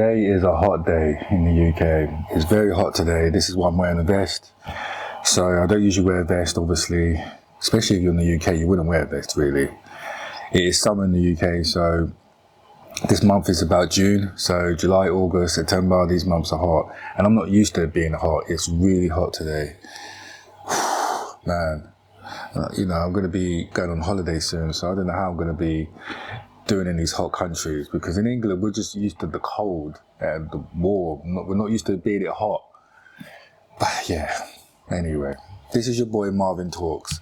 Today is a hot day in the UK. It's very hot today. This is why I'm wearing a vest. So I don't usually wear a vest, obviously. Especially if you're in the UK, you wouldn't wear a vest, really. It is summer in the UK, so this month is about June. So July, August, September, these months are hot. And I'm not used to it being hot. It's really hot today. Man, I'm going to be going on holiday soon, so I don't know how I'm going to be doing in these hot countries, because in England we're just used to the cold and the warm. We're not used to being it hot. But yeah, anyway, this is your boy Marvin Talks.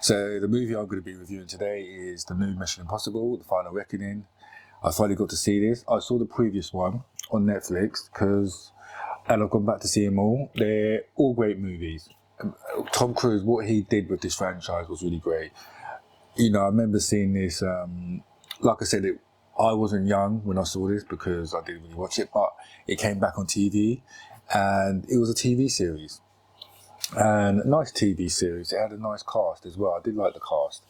So the movie I'm going to be reviewing today is the new Mission Impossible, The Final Reckoning. I finally got to see this. I saw the previous one on Netflix and I've gone back to see them all. They're all great movies. Tom Cruise, what he did with this franchise was really great. I remember seeing this, like I said, I wasn't young when I saw this because I didn't really watch it, but it came back on TV and it was a TV series. And a nice TV series. It had a nice cast as well. I did like the cast.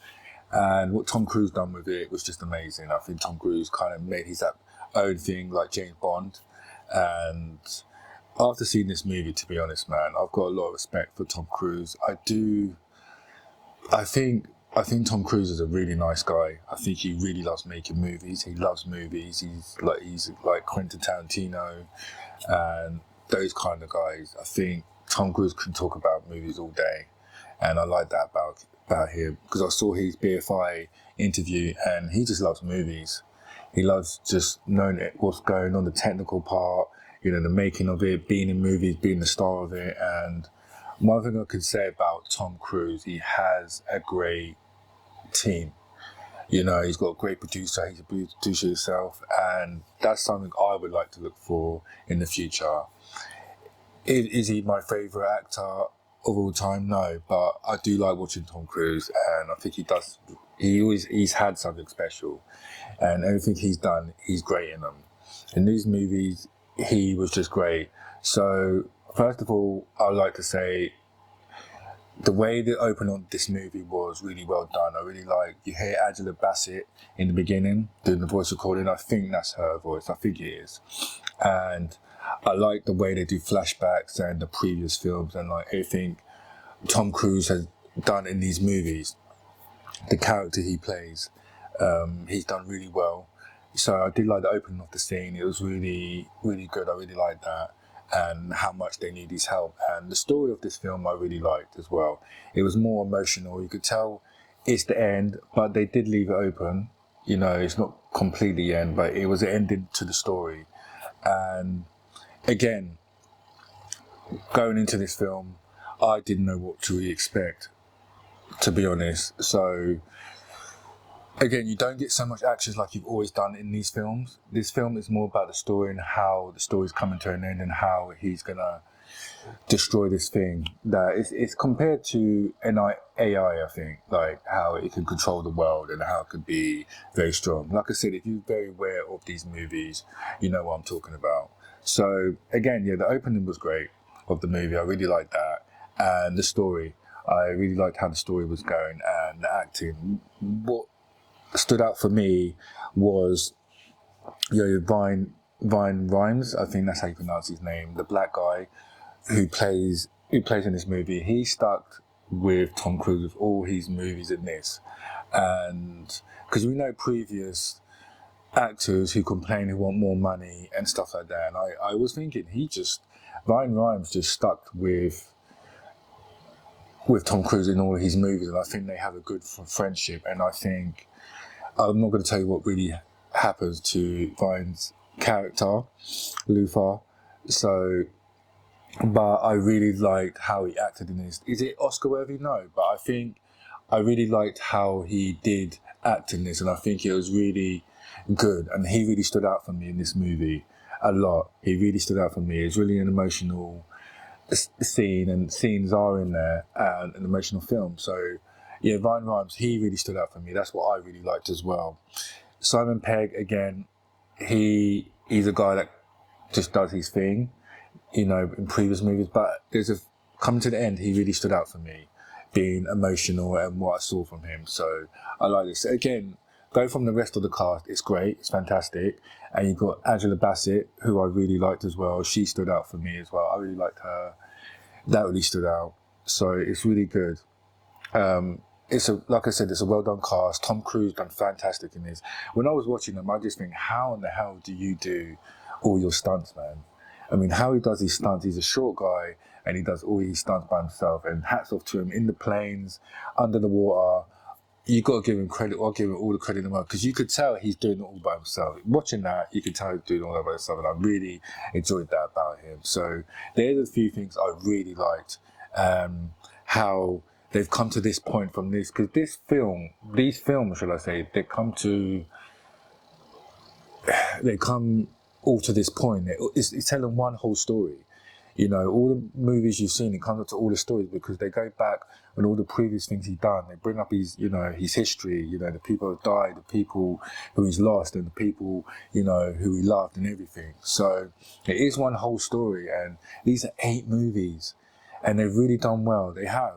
And what Tom Cruise done with it was just amazing. I think Tom Cruise kind of made his own thing like James Bond. And after seeing this movie, to be honest, man, I've got a lot of respect for Tom Cruise. I think Tom Cruise is a really nice guy. I think he really loves making movies. He loves movies. He's like Quentin Tarantino and those kind of guys. I think Tom Cruise can talk about movies all day, and I like that about him, because I saw his BFI interview and he just loves movies. He loves just knowing what's going on, the technical part, the making of it, being in movies, being the star of it. And one thing I can say about Tom Cruise, he has a great team. He's got a great producer. He's a producer himself, and that's something I would like to look for in the future. Is he my favourite actor of all time? No, but I do like watching Tom Cruise, and I think he does. He's had something special, and everything he's done, he's great in them. In these movies, he was just great. So first of all, I would like to say the way the opening on this movie was really well done. I really like, you hear Angela Bassett in the beginning doing the voice recording. I think that's her voice. I think it is. And I like the way they do flashbacks and the previous films and like everything Tom Cruise has done in these movies. The character he plays, he's done really well. So I did like the opening of the scene. It was really, really good. I really liked that, and how much they need his help. And the story of this film I really liked as well. It was more emotional. You could tell it's the end, but they did leave it open. It's not completely the end, but it was an ending to the story. And again, going into this film, I didn't know what to really expect, to be honest. So again, you don't get so much action like you've always done in these films. This film is more about the story and how the story's coming to an end and how he's gonna destroy this thing. That it's compared to an AI, I think, like how it can control the world and how it could be very strong. Like I said, if you're very aware of these movies, you know what I'm talking about. So again, the opening was great of the movie. I really liked that, and the story. I really liked how the story was going and the acting. What stood out for me was Vine Rhymes, I think that's how you pronounce his name, the black guy who plays in this movie. He stuck with Tom Cruise with all his movies in this, and because we know previous actors who complain, who want more money and stuff like that, and I was thinking Vine Rhymes just stuck with Tom Cruise in all of his movies, and I think they have a good friendship. And I think, I'm not going to tell you what really happens to Vine's character, Luther. But I really liked how he acted in this. Is it Oscar worthy? No, but I think I really liked how he did act in this, and I think it was really good. And he really stood out for me in this movie a lot. He really stood out for me. It's really an emotional scene, and scenes are in there, and an emotional film. So Vine Rhymes, he really stood out for me. That's what I really liked as well. Simon Pegg, again, he's a guy that just does his thing, in previous movies, but coming to the end, he really stood out for me, being emotional and what I saw from him. So I like this. Again, go from the rest of the cast, it's great, it's fantastic. And you've got Angela Bassett, who I really liked as well. She stood out for me as well. I really liked her. That really stood out. So it's really good. Like I said, it's a well done cast. Tom Cruise done fantastic in this. When I was watching them, I just think, how in the hell do you do all your stunts, man? I mean, how he does his stunts. He's a short guy and he does all his stunts by himself. And hats off to him in the planes, under the water. You got to give him credit. I'll give him all the credit in the world, because you could tell he's doing it all by himself. Watching that, you could tell he's doing it all by himself, and I really enjoyed that about him. So there's a few things I really liked. How they've come to this point from this, because these films, should I say, they come all to this point. It's telling one whole story. You know, all the movies you've seen, it comes up to all the stories, because they go back on all the previous things he's done. They bring up his history, the people who died, the people who he's lost, and the people, who he loved and everything. So it is one whole story, and these are 8 movies, and they've really done well. They have.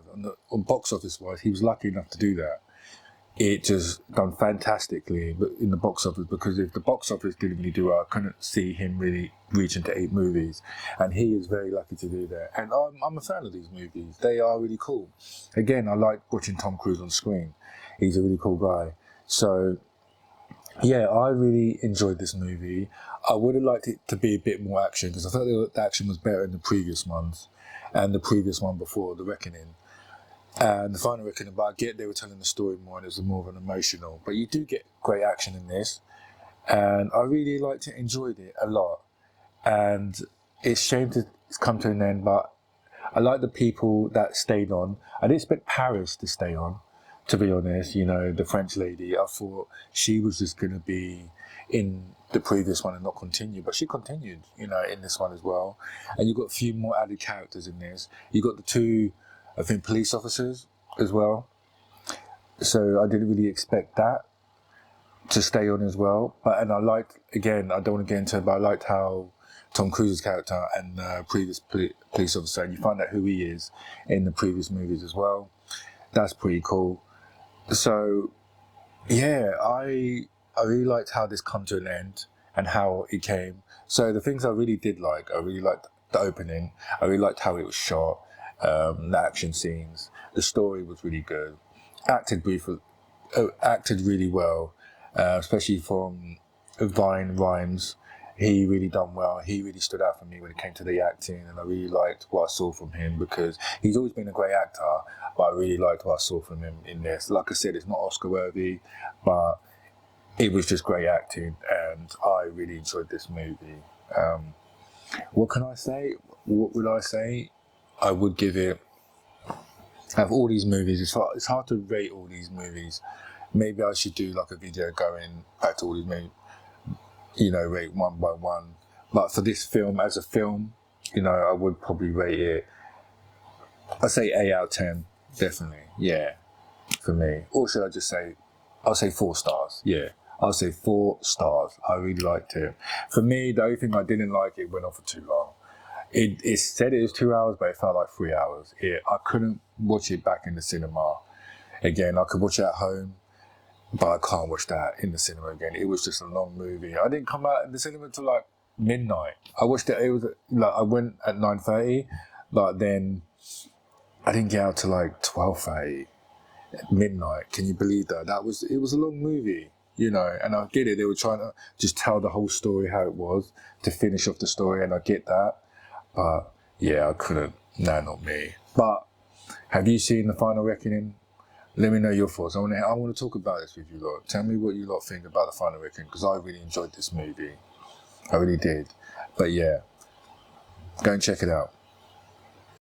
On box office wise, he was lucky enough to do that. It just done fantastically in the box office, because if the box office didn't really do well, I couldn't see him really reaching to 8 movies, and he is very lucky to do that. And I'm a fan of these movies. They are really cool. Again, I like watching Tom Cruise on screen. He's a really cool guy. So yeah, I really enjoyed this movie. I would have liked it to be a bit more action, because I thought the action was better in the previous ones and the previous one before, The Reckoning. And the Final Reckoning, but I get they were telling the story more and it was more of an emotional. But you do get great action in this, and I really liked it, enjoyed it a lot. And it's a shame to come to an end, but I like the people that stayed on. I didn't expect Paris to stay on, to be honest. The French lady, I thought she was just going to be in the previous one and not continue, but she continued, in this one as well. And you've got a few more added characters in this. You've got the 2, I think, police officers as well. So I didn't really expect that to stay on as well. And I liked, again, I don't want to get into it, but I liked how Tom Cruise's character and previous police officer, and you find out who he is in the previous movies as well. That's pretty cool. So yeah, I really liked how this come to an end and how it came. So the things I really did like, I really liked the opening. I really liked how it was shot. The action scenes, the story was really good. Acted really well, especially from Vine Rhymes. He really done well. He really stood out for me when it came to the acting, and I really liked what I saw from him, because he's always been a great actor, but I really liked what I saw from him in this. Like I said, it's not Oscar worthy, but it was just great acting, and I really enjoyed this movie. What can I say? What would I say? I would give it, out of all these movies, it's hard to rate all these movies. Maybe I should do like a video going back to all these movies, rate one by one. But for this film, as a film, I would probably rate it, I'd say 8 out of 10, definitely, yeah, for me. Or should I just say, I'll say 4 stars, yeah. I'll say 4 stars. I really liked it. For me, the only thing I didn't like, it went on for too long. It said it was 2 hours, but it felt like 3 hours. I couldn't watch it back in the cinema. Again, I could watch it at home, but I can't watch that in the cinema again. It was just a long movie. I didn't come out in the cinema until like midnight. I watched it. It was like I went at 9:30, but then I didn't get out till like 12:30, midnight. Can you believe that? It was a long movie, and I get it. They were trying to just tell the whole story how it was to finish off the story, and I get that. But yeah, I couldn't. No, not me. But have you seen The Final Reckoning? Let me know your thoughts. I want to talk about this with you lot. Tell me what you lot think about The Final Reckoning, because I really enjoyed this movie. I really did. But yeah, go and check it out.